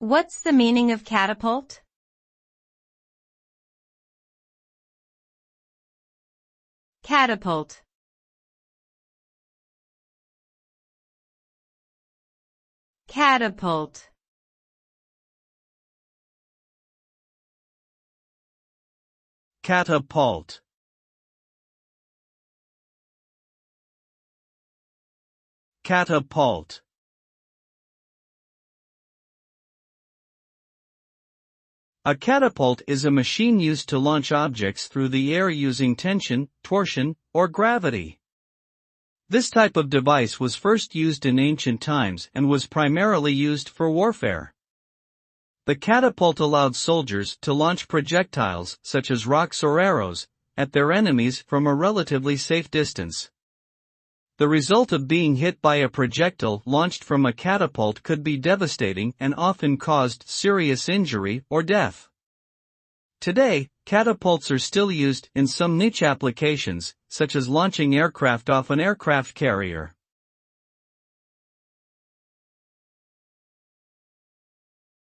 What's the meaning of catapult? Catapult. Catapult. Catapult. Catapult. A catapult is a machine used to launch objects through the air using tension, torsion, or gravity. This type of device was first used in ancient times and was primarily used for warfare. The catapult allowed soldiers to launch projectiles, such as rocks or arrows, at their enemies from a relatively safe distance. The result of being hit by a projectile launched from a catapult could be devastating and often caused serious injury or death. Today, catapults are still used in some niche applications, such as launching aircraft off an aircraft carrier.